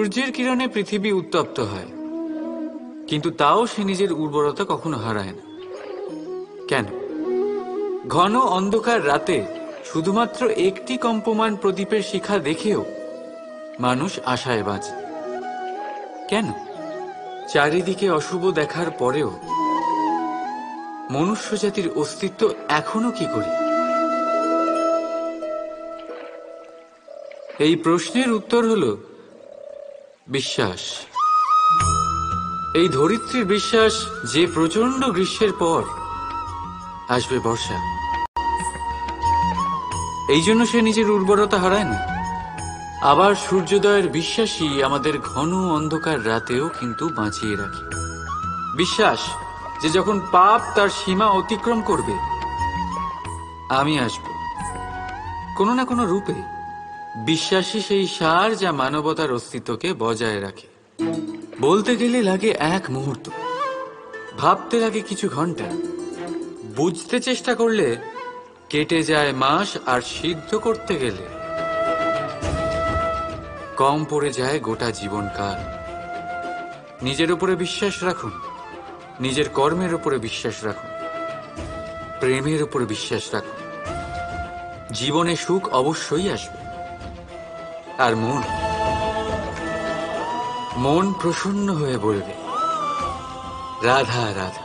সূর্যের কিরণে পৃথিবী উত্তপ্ত হয়, কিন্তু তাও সে নিজের উর্বরতা কখনো হারায় না। কেন? ঘন অন্ধকার রাতে শুধুমাত্র একটি কম্পমান প্রদীপের শিখা দেখেও মানুষ আশায় বাঁচে। কেন? চারিদিকে অশুভ দেখার পরেও মনুষ্য জাতির অস্তিত্ব এখনো কি করে? এই প্রশ্নের উত্তর হলো বিশ্বাস। এই ধরিত্রীর বিশ্বাস যে প্রচন্ড গ্রীষ্মের পর আসবে বর্ষা, এই জন্য সে নিজের উর্বরতা হারায় না। আবার সূর্যোদয়ের বিশ্বাসই আমাদের ঘন অন্ধকার রাতেও কিন্তু বাঁচিয়ে রাখে। বিশ্বাস যে যখন পাপ তার সীমা অতিক্রম করবে, আমি আসব কোনো না কোনো রূপে। বিশ্বাসই সেই সার যা মানবতার অস্তিত্বকে বজায় রাখে। বলতে গেলে লাগে এক মুহূর্ত, ভাবতে লাগে কিছু ঘন্টা, বুঝতে চেষ্টা করলে কেটে যায় মাস, আর সিদ্ধ করতে গেলে কম পড়ে যায় গোটা জীবনকাল। নিজের উপরে বিশ্বাস রাখুন, নিজের কর্মের উপরে বিশ্বাস রাখুন, প্রেমের উপরে বিশ্বাস রাখুন। জীবনে সুখ অবশ্যই আসবে। আর মন প্রসন্ন হয়ে বলবে, রাধা রাধা।